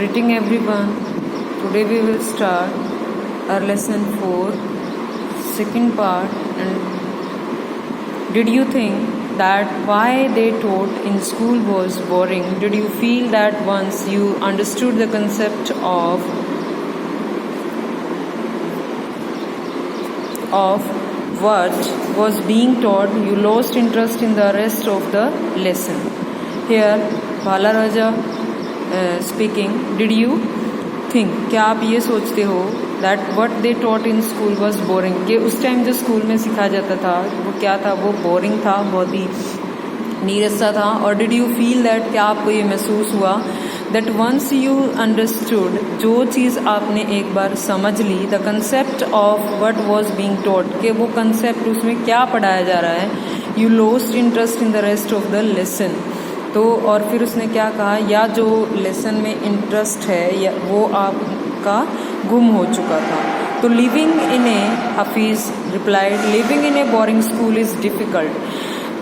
Greeting everyone. Today we will start our lesson 4, second part. And did you think that why they taught in school was boring? Did you feel that once you understood the concept of what was being taught, you lost interest in the rest of the lesson? Here, Bala Raja speaking. Did you think, क्या आप ये सोचते हो that what they taught in school was boring? कि उस time जो school में सिखाया जाता था वो क्या था, वो बोरिंग था, बहुत ही नीरस सा था? और did you feel that, क्या आपको ये महसूस हुआ that once you understood, जो चीज़ आपने एक बार समझ ली, the concept of what was being taught, कि वो concept उसमें क्या पढ़ाया जा रहा है, you lost interest in the rest of the lesson. तो और फिर उसने क्या कहा, या जो लेसन में इंटरेस्ट है या वो आपका गुम हो चुका था. तो living in a, Hafeez replied, living in a boring school is difficult.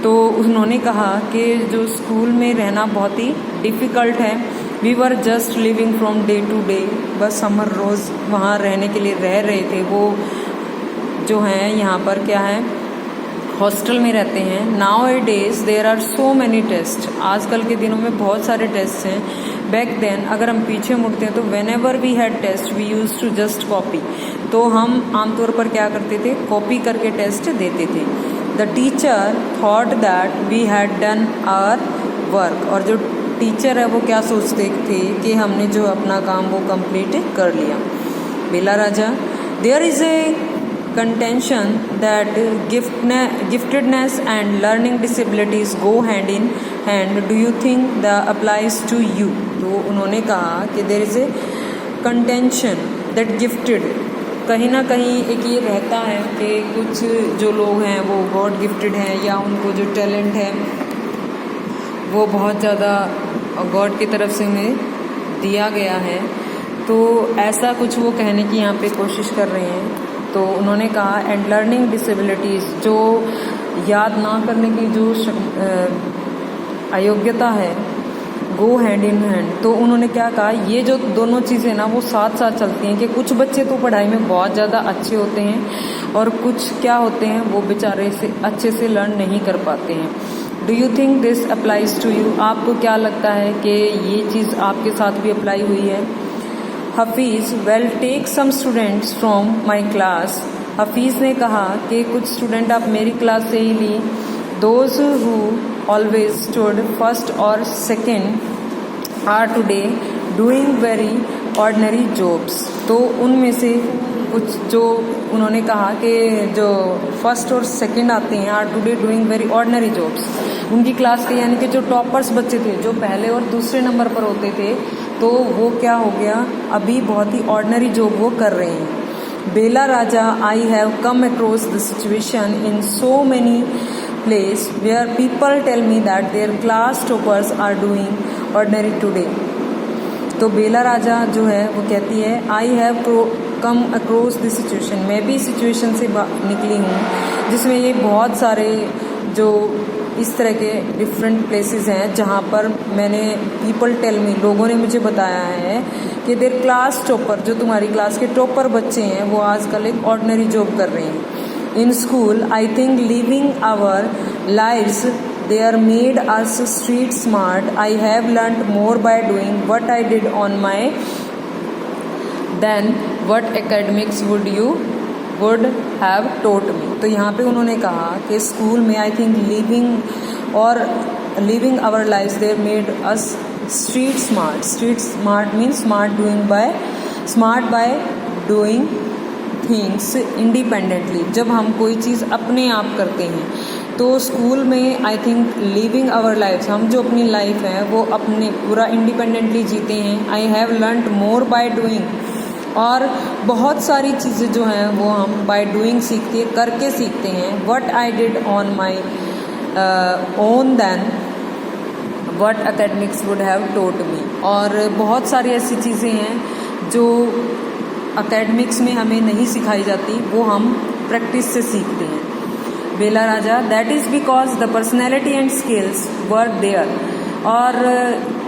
तो उन्होंने कहा कि जो स्कूल में रहना बहुत ही डिफ़िकल्ट है. We were just living from day to day, बस हम हर रोज़ वहाँ रहने के लिए रह रहे थे. वो जो हैं यहाँ पर क्या है, हॉस्टल में रहते हैं. Nowadays there are so many test, आजकल के दिनों में बहुत सारे टेस्ट हैं. बैक देन, अगर हम पीछे मुड़ते हैं तो whenever we had test we use to just copy. तो हम आमतौर पर क्या करते थे, कॉपी करके टेस्ट देते थे. The teacher thought that we had done our work, और जो टीचर है वो क्या सोचते थे कि हमने जो अपना काम वो कंप्लीट कर लिया. Bela Raja, there is a contention that giftedness and learning disabilities go hand in hand. Do you think that applies to you? तो उन्होंने कहा कि there is a contention that gifted, कहीं ना कहीं एक ये रहता है कि कुछ जो लोग हैं वो गॉड गिफ्टेड हैं, या उनको जो टैलेंट है वो बहुत ज़्यादा गॉड की तरफ से उन्हें दिया गया है. तो ऐसा कुछ वो कहने की यहाँ पे कोशिश कर रहे हैं. तो उन्होंने कहा एंड लर्निंग डिसेबिलिटीज़, जो याद ना करने की जो अयोग्यता है, गो हैंड इन हैंड. तो उन्होंने क्या कहा, ये जो दोनों चीज़ें ना वो साथ साथ चलती हैं. कि कुछ बच्चे तो पढ़ाई में बहुत ज़्यादा अच्छे होते हैं और कुछ क्या होते हैं, वो बेचारे से अच्छे से लर्न नहीं कर पाते हैं. Do you think this applies to you? आपको क्या लगता है कि ये चीज़ आपके साथ भी अप्लाई हुई है? Hafeez, well take some students from my class. Hafeez ने कहा कि कुछ स्टूडेंट आप मेरी क्लास से ही ली. Those who always stood first और second are today doing very ordinary jobs. तो उनमें से कुछ जो उन्होंने कहा कि जो फर्स्ट और सेकंड आते हैं are today doing very ordinary jobs, उनकी क्लास के, यानी कि जो टॉपर्स बच्चे थे जो पहले और दूसरे नंबर पर होते थे, तो वो क्या हो गया, अभी बहुत ही ऑर्डनरी जॉब वो कर रहे हैं. Bela Raja, I have come across the situation in so many place where people tell me that their class toppers are doing ordinary today. तो बेला राजा जो है वो कहती है, I have come across the situation, मैं भी सिचुएशन से निकली हूँ जिसमें ये बहुत सारे जो इस तरह के डिफरेंट प्लेसेस हैं जहाँ पर मैंने पीपल टेल मी, लोगों ने मुझे बताया है कि देयर क्लास टॉपर, जो तुम्हारी क्लास के टॉपर बच्चे हैं वो आजकल एक ऑर्डिनरी जॉब कर रहे हैं. In school I think living our lives they are made us street smart. I have learnt more by doing what I did on my than what academics would have taught me. तो यहाँ पे उन्होंने कहा कि school में I think living our lives they made us street smart. Street smart means smart by doing things independently. जब हम कोई चीज़ अपने आप करते हैं, तो स्कूल में I think living our life, हम जो अपनी लाइफ है वो अपने पूरा इंडिपेंडेंटली जीते हैं. I have learned more by doing, और बहुत सारी चीज़ें जो हैं वो हम बाय डूइंग करके सीखते हैं. What I did on my own then what academics would have taught me. और बहुत सारी ऐसी चीज़ें हैं जो एकेडमिक्स में हमें नहीं सिखाई जाती, वो हम प्रैक्टिस से सीखते हैं. Bela Raja, that is because the personality and skills were there. और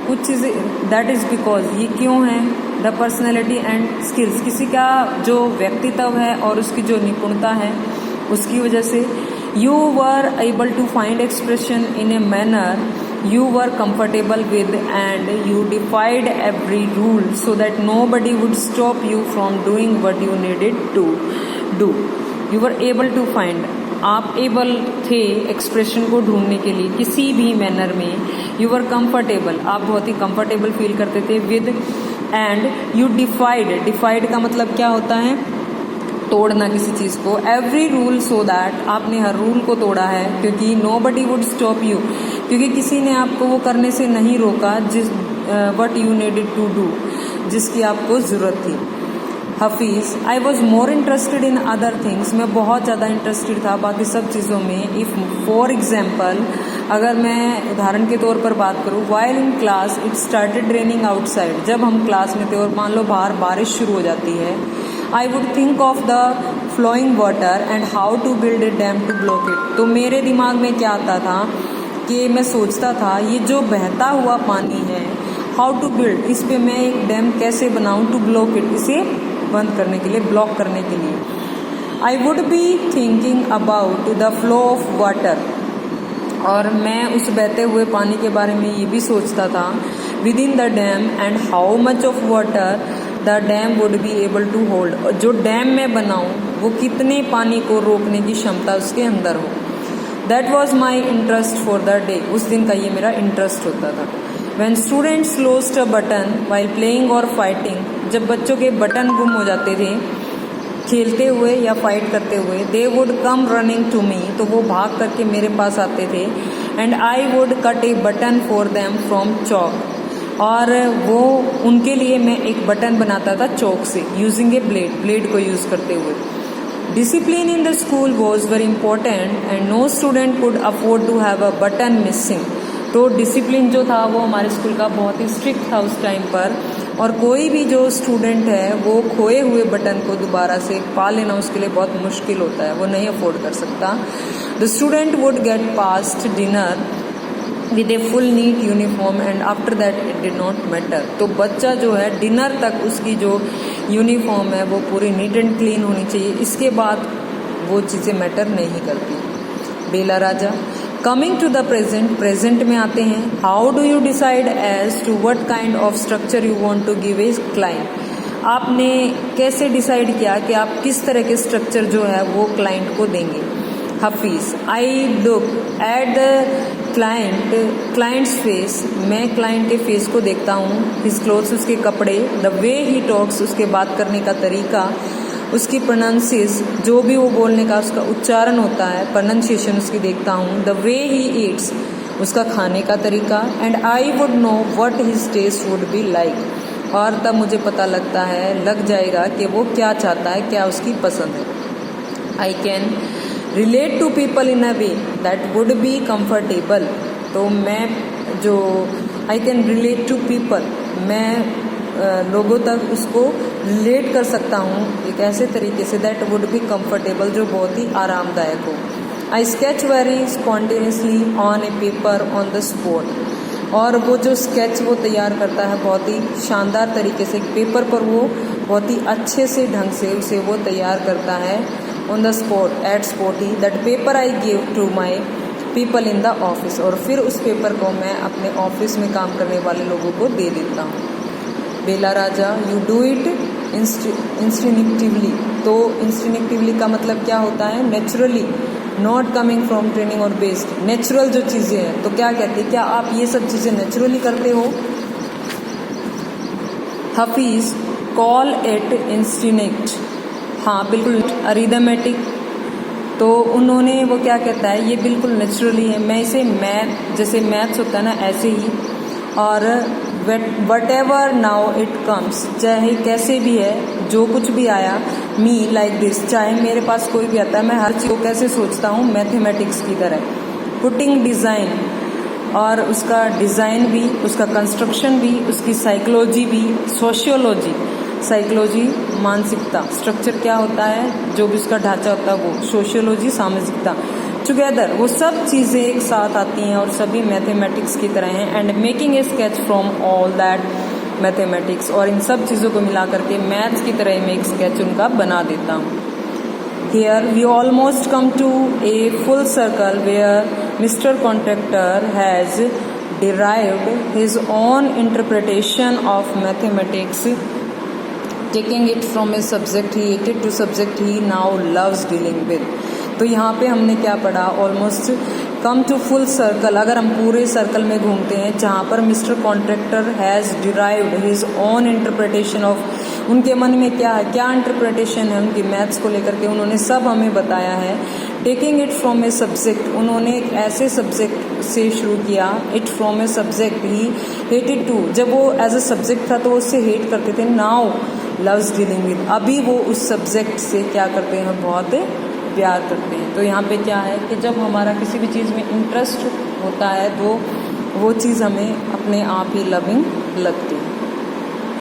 कुछ चीज़ें, दैट इज़ बिकॉज, ये क्यों है, द पर्सनैलिटी एंड स्किल्स, किसी का जो व्यक्तित्व है और उसकी जो निपुणता है उसकी वजह से। You were able to find expression in a manner you were comfortable with and you defied every rule so that nobody would stop you from doing what you needed to do. You were able to find, आप able थे expression को ढूंढने के लिए किसी भी manner में। You were comfortable, आप बहुत ही कंफर्टेबल फील करते थे विद, एंड यू डिफाइड, डिफाइड का मतलब क्या होता है, तोड़ना किसी चीज़ को। एवरी रूल, सो दैट, आपने हर रूल को तोड़ा है क्योंकि nobody would stop you, क्योंकि किसी ने आपको वो करने से नहीं रोका जिस what you needed to do, जिसकी आपको ज़रूरत थी। Hafeez, I was more interested in other things, मैं बहुत ज़्यादा इंटरेस्टेड था बाकी सब चीज़ों में। इफ़ फॉर एग्जाम्पल, अगर मैं उदाहरण के तौर पर बात करूँ, while in class it started raining outside, जब हम क्लास में थे और मान लो बाहर बारिश शुरू हो जाती है, I would think of the flowing water and how to build a dam to block it. तो मेरे दिमाग में क्या आता था कि मैं सोचता था ये जो बहता हुआ पानी है, हाउ टू बिल्ड, इस पे मैं एक डैम कैसे बनाऊं, टू ब्लॉक इट, इसे बंद करने के लिए, ब्लॉक करने के लिए। I would be thinking about the flow of water, और मैं उस बहते हुए पानी के बारे में ये भी सोचता था, within the dam and how much of water the dam would be able to hold, और जो डैम मैं बनाऊं वो कितने पानी को रोकने की क्षमता उसके अंदर हो। That was my interest for the day, उस दिन का ये मेरा इंटरेस्ट होता था। When students lost a button while playing or fighting, जब बच्चों के बटन गुम हो जाते थे खेलते हुए या फाइट करते हुए, they would come running to me, तो वो भाग करके मेरे पास आते थे, and I would cut a button for them from chalk, और वो उनके लिए मैं एक बटन बनाता था चौक से, यूजिंग ए ब्लेड, ब्लेड को यूज़ करते हुए। Discipline in the school was very important and no student could afford to have a button missing. तो डिसिप्लिन जो था वो हमारे स्कूल का बहुत ही स्ट्रिक्ट था उस टाइम पर, और कोई भी जो स्टूडेंट है वो खोए हुए बटन को दोबारा से पा लेना उसके लिए बहुत मुश्किल होता है, वो नहीं अफोर्ड कर सकता। The student would get past dinner with a full neat uniform and after that it did not matter. तो बच्चा जो है डिनर तक उसकी जो यूनिफॉर्म है वो पूरी नीट एंड क्लीन होनी चाहिए, इसके बाद वो चीज़ें मैटर नहीं करती। Bela Raja, coming to the present, present में आते हैं। How do you decide as to what kind of structure you want to give a client. आपने कैसे डिसाइड किया कि आप किस तरह के स्ट्रक्चर जो है वो क्लाइंट को देंगे। Hafeez, I look at the clients face, मैं क्लाइंट के फेस को देखता हूँ, हिज क्लोथ्स, उसके कपड़े, द वे ही टॉक्स, उसके बात करने का तरीका, उसकी प्रोनाउंसिएस, जो भी वो बोलने का उसका उच्चारण होता है, प्रोनाउंसिएशन उसकी देखता हूँ, द वे ही ईट्स, उसका खाने का तरीका, and I would know what his taste would be like, और तब मुझे पता लग जाएगा कि वो क्या चाहता है, क्या उसकी पसंद है। I can relate to people in a way that would be comfortable, तो मैं जो I can relate to people, मैं लोगों तक उसको रिलेट कर सकता हूँ एक ऐसे तरीके say that would be comfortable, जो बहुत ही आरामदायक हो। I sketch very spontaneously on a paper on the spot, और वो जो स्केच वो तैयार करता है बहुत ही शानदार तरीके से, एक पेपर पर वो बहुत ही अच्छे से ढंग से उसे वो तैयार करता है on the spot, at spot ही। That paper I give to my people in the office, और फिर उस पेपर को मैं अपने ऑफिस में काम करने वाले लोगों को दे देता हूँ। बेला राजा, यू डू इट इंस्टिंक्टिवली, तो इंस्टिंक्टिवली का मतलब क्या होता है, naturally, not coming from training और बेस्ड, नेचुरल जो चीज़ें हैं। तो क्या कहते हैं, क्या आप ये सब चीज़ें नेचुरली करते हो। हफीज़, कॉल इट इंस्टिंक्ट, हाँ बिल्कुल, अरिथमेटिक, तो उन्होंने वो क्या कहता है, ये बिल्कुल नेचुरली है, मैं इसे मैथ, जैसे मैथ्स होता है ना ऐसे ही, और what ever now it comes, चाहे कैसे भी है, जो कुछ भी आया, मी लाइक दिस, चाहे मेरे पास कोई भी आता है, मैं हर चीज़ को कैसे सोचता हूँ, मैथमेटिक्स की तरह। पुटिंग डिज़ाइन, और उसका डिज़ाइन भी, उसका कंस्ट्रक्शन भी, उसकी साइकोलॉजी भी, सोशियोलॉजी, साइकोलॉजी मानसिकता, स्ट्रक्चर क्या होता है, जो भी उसका ढांचा होता है वो, सोशियोलॉजी सामाजिकता, टुगेदर, वो सब चीज़ें एक साथ आती हैं और सभी मैथमेटिक्स की तरह हैं। And making a sketch from all that mathematics, और इन सब चीज़ों को मिला करके मैथ्स की तरह मैं एक स्केच उनका बना देता हूँ। Here we almost come to a full circle where Mr. Contractor has derived his own interpretation of mathematics, taking it from a subject he hated to subject he now loves dealing with. तो यहाँ पे हमने क्या पढ़ा, almost come to full circle, अगर हम पूरे circle में घूमते हैं जहाँ पर mister contractor has derived his own interpretation of, उनके मन में क्या है, क्या इंटरप्रिटेशन है उनकी मैथ्स को लेकर के, उन्होंने सब हमें बताया है। Taking it from a subject, उन्होंने एक ऐसे सब्जेक्ट से शुरू किया, it from a subject he hated to, जब वो एज अ सब्जेक्ट था तो वो उससे हेट करते थे, नाउ लव्स डीलिंग विद, अभी वो उस सब्जेक्ट से क्या करते हैं, बहुत प्यार करते हैं। तो यहाँ पे क्या है कि जब हमारा किसी भी चीज़ में इंटरेस्ट होता है तो वो चीज़ हमें अपने आप ही लविंग लगती है।